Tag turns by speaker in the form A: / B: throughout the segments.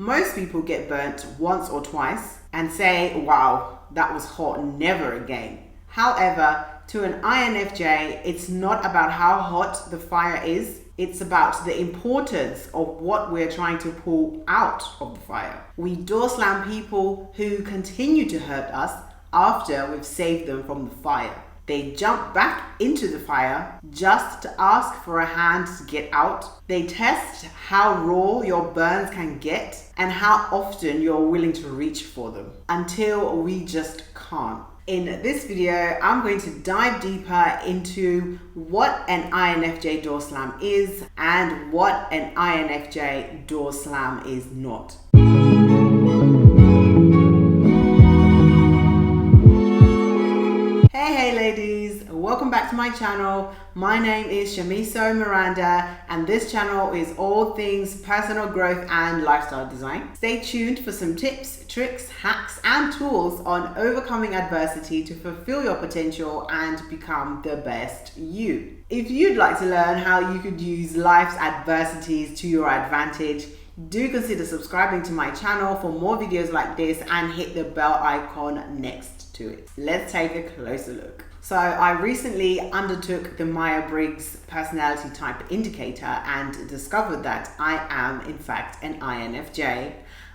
A: Most people get burnt once or twice and say, wow, that was hot, never again. However, to an INFJ, it's not about how hot the fire is. It's about the importance of what we're trying to pull out of the fire. We door slam people who continue to hurt us after we've saved them from the fire. They jump back into the fire just to ask for a hand to get out. They test how raw your burns can get and how often you're willing to reach for them until we just can't. In this video, I'm going to dive deeper into what an INFJ door slam is and what an INFJ door slam is not. Hey ladies, welcome back to my channel. My name is Shamiso Miranda and this channel is all things personal growth and lifestyle design. Stay tuned for some tips, tricks, hacks and tools on overcoming adversity to fulfill your potential and become the best you. If you'd like to learn how you could use life's adversities to your advantage, do consider subscribing to my channel for more videos like this and hit the bell icon next to it. Let's take a closer look. So I recently undertook the Myers-Briggs personality type indicator and discovered that I am in fact an INFJ.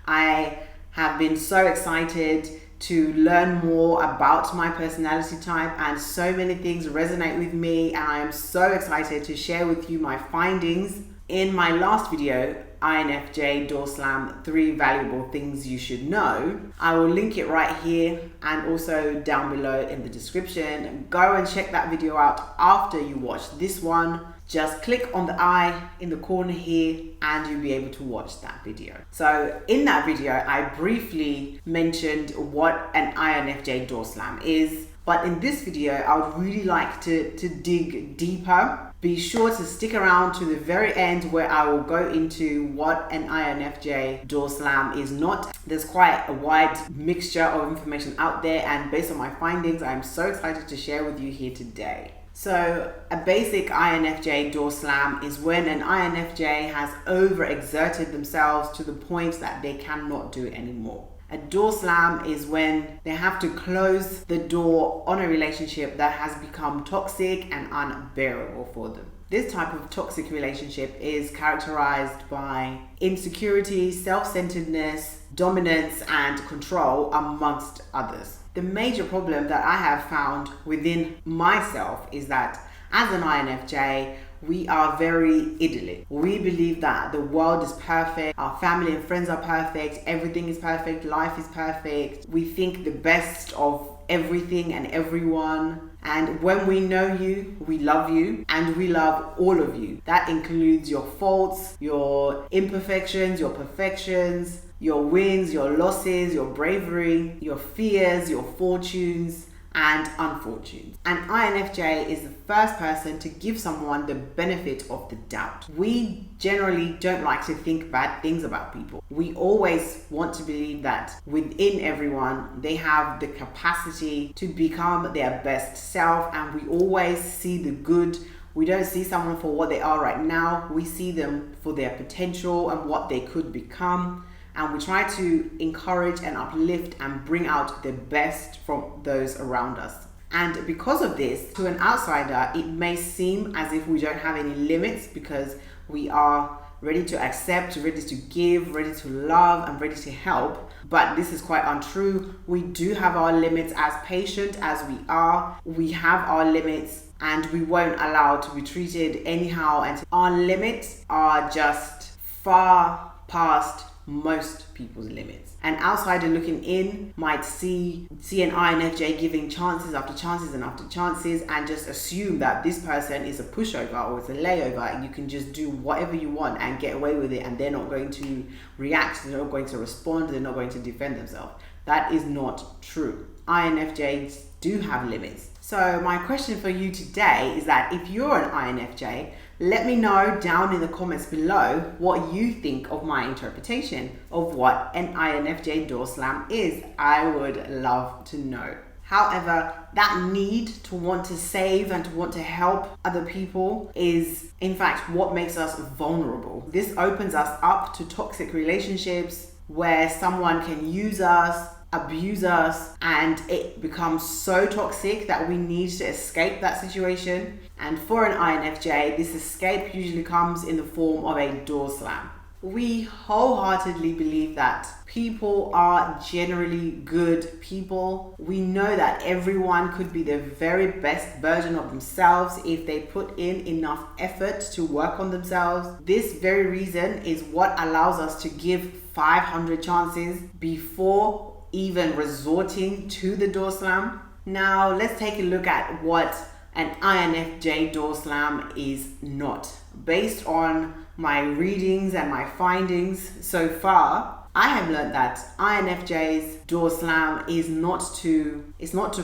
A: I have been so excited to learn more about my personality type and so many things resonate with me, and I am so excited to share with you my findings. In my last video, INFJ door slam 3 valuable things you should know. I will link it right here and also down below in the description. Go and check that video out after you watch this one. Just click on the eye in the corner here and you'll be able to watch that video. So in that video, I briefly mentioned what an INFJ door slam is. But in this video, I would really like to dig deeper. Be sure to stick around to the very end where I will go into what an INFJ door slam is not. There's quite a wide mixture of information out there, and based on my findings, I'm so excited to share with you here today. So a basic INFJ door slam is when an INFJ has overexerted themselves to the point that they cannot do it anymore. A door slam is when they have to close the door on a relationship that has become toxic and unbearable for them. This type of toxic relationship is characterized by insecurity, self-centeredness, dominance, and control, amongst others. The major problem that I have found within myself is that as an INFJ, we are very idyllic. We believe that the world is perfect, our family and friends are perfect, everything is perfect, life is perfect. We think the best of everything and everyone. And when we know you, we love you and we love all of you. That includes your faults, your imperfections, your perfections, your wins, your losses, your bravery, your fears, your fortunes, and unfortunes. An INFJ is the first person to give someone the benefit of the doubt. We generally don't like to think bad things about people. We always want to believe that within everyone, they have the capacity to become their best self, and we always see the good. We don't see someone for what they are right now. We see them for their potential and what they could become. And we try to encourage and uplift and bring out the best from those around us. And because of this, to an outsider, it may seem as if we don't have any limits because we are ready to accept, ready to give, ready to love, and ready to help. But this is quite untrue. We do have our limits. As patient as we are, we have our limits and we won't allow to be treated anyhow. And our limits are just far past most people's limits. An outsider looking in might see an INFJ giving chances after chances and after chances and just assume that this person is a pushover or it's a layover and you can just do whatever you want and get away with it, and they're not going to react, they're not going to respond, they're not going to defend themselves. That is not true. INFJs do have limits. So my question for you today is that if you're an INFJ, let me know down in the comments below what you think of my interpretation of what an INFJ door slam is. I would love to know. However, that need to want to save and to want to help other people is in fact what makes us vulnerable. This opens us up to toxic relationships, where someone can use us, abuse us, and it becomes so toxic that we need to escape that situation. And for an INFJ, this escape usually comes in the form of a door slam. We wholeheartedly believe that people are generally good people. We know that everyone could be the very best version of themselves if they put in enough effort to work on themselves. This very reason is what allows us to give 500 chances before even resorting to the door slam. Now, let's take a look at what an INFJ door slam is not. Based on my readings and my findings so far, I have learned that INFJ's door slam is not to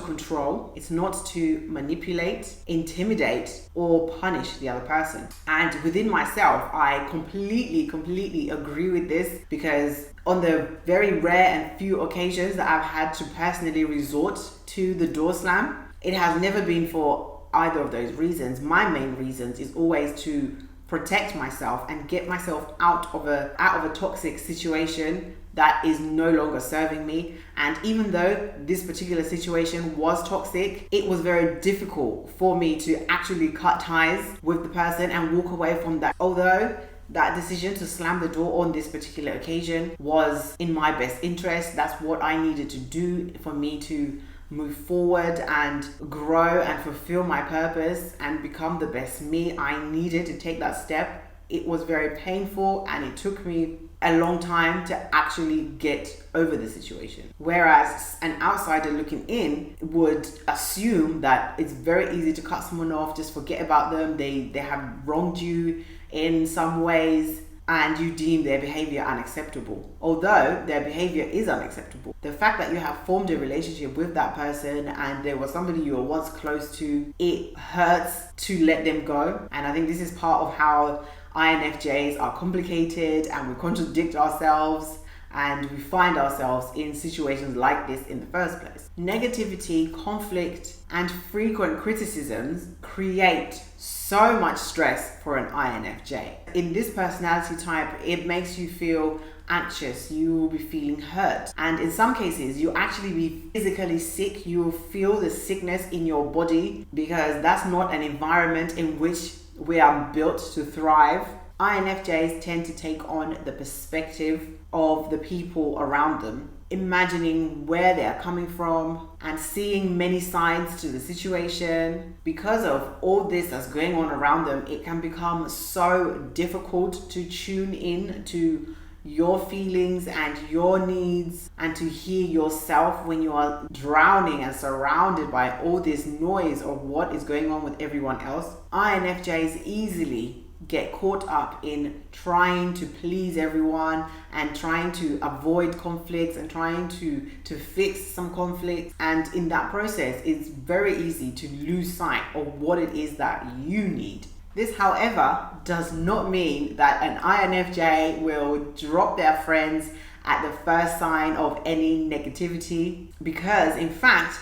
A: control, it's not to manipulate, intimidate, or punish the other person. And within myself, I completely agree with this, because on the very rare and few occasions that I've had to personally resort to the door slam, it has never been for either of those reasons. My main reasons is always to protect myself and get myself out of a toxic situation that is no longer serving me. And even though this particular situation was toxic, it was very difficult for me to actually cut ties with the person and walk away from that. Although that decision to slam the door on this particular occasion was in my best interest, that's what I needed to do for me to move forward and grow and fulfill my purpose and become the best me. I needed to take that step. It was very painful and it took me a long time to actually get over the situation. Whereas an outsider looking in would assume that it's very easy to cut someone off, just forget about them, they have wronged you in some ways, and you deem their behavior unacceptable. Although their behavior is unacceptable, the fact that you have formed a relationship with that person and there was somebody you were once close to, it hurts to let them go. And I think this is part of how INFJs are complicated and we contradict ourselves and we find ourselves in situations like this in the first place. Negativity, conflict, and frequent criticisms create so much stress for an INFJ. In this personality type, it makes you feel anxious, you will be feeling hurt, and in some cases you'll actually be physically sick. You will feel the sickness in your body because that's not an environment in which we are built to thrive. INFJs tend to take on the perspective of the people around them, imagining where they are coming from and seeing many sides to the situation. Because of all this that's going on around them, it can become so difficult to tune in to your feelings and your needs and to hear yourself when you are drowning and surrounded by all this noise of what is going on with everyone else. INFJs easily get caught up in trying to please everyone and trying to avoid conflicts and trying to fix some conflicts, and in that process it's very easy to lose sight of what it is that you need. This, however, does not mean that an INFJ will drop their friends at the first sign of any negativity, because in fact,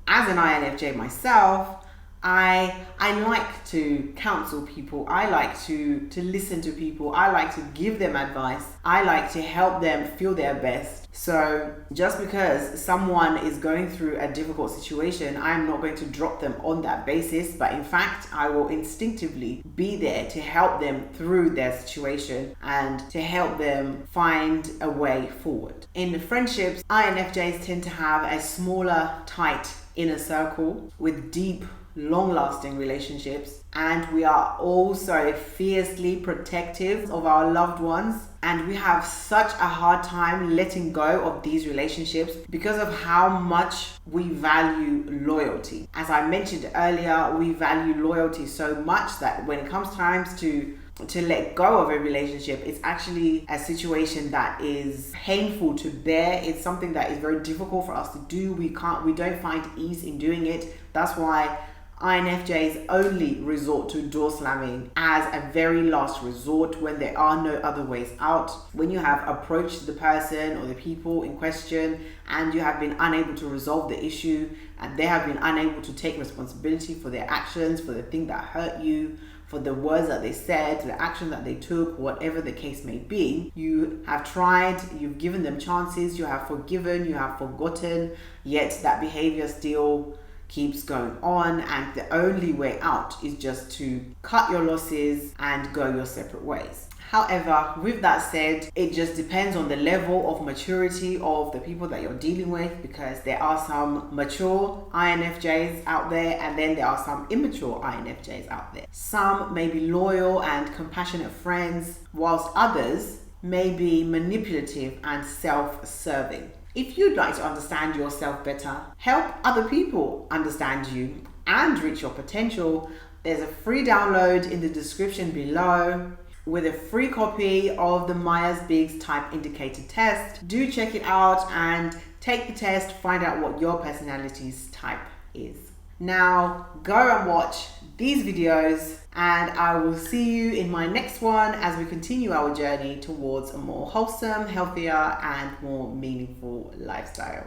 A: as an INFJ myself, I like to counsel people. I like to listen to people. I like to give them advice. I like to help them feel their best. So just because someone is going through a difficult situation, I'm not going to drop them on that basis. But in fact, I will instinctively be there to help them through their situation and to help them find a way forward. In friendships, INFJs tend to have a smaller, tight inner circle with deep, long-lasting relationships, and we are also fiercely protective of our loved ones, and we have such a hard time letting go of these relationships because of how much we value loyalty. As I mentioned earlier, we value loyalty so much that when it comes times to let go of a relationship, it's actually a situation that is painful to bear. It's something that is very difficult for us to do. We don't find ease in doing it. That's why INFJs only resort to door slamming as a very last resort when there are no other ways out. When you have approached the person or the people in question and you have been unable to resolve the issue and they have been unable to take responsibility for their actions, for the thing that hurt you, for the words that they said, the action that they took, whatever the case may be. You have tried, you've given them chances, you have forgiven, you have forgotten, yet that behavior still keeps going on, and the only way out is just to cut your losses and go your separate ways. However, with that said, it just depends on the level of maturity of the people that you're dealing with, because there are some mature INFJs out there and then there are some immature INFJs out there. Some may be loyal and compassionate friends, whilst others may be manipulative and self-serving. If you'd like to understand yourself better, help other people understand you, and reach your potential, there's a free download in the description below with a free copy of the Myers-Briggs Type Indicator Test. Do check it out and take the test, find out what your personality's type is. Now go and watch these videos, and I will see you in my next one as we continue our journey towards a more wholesome, healthier and more meaningful lifestyle.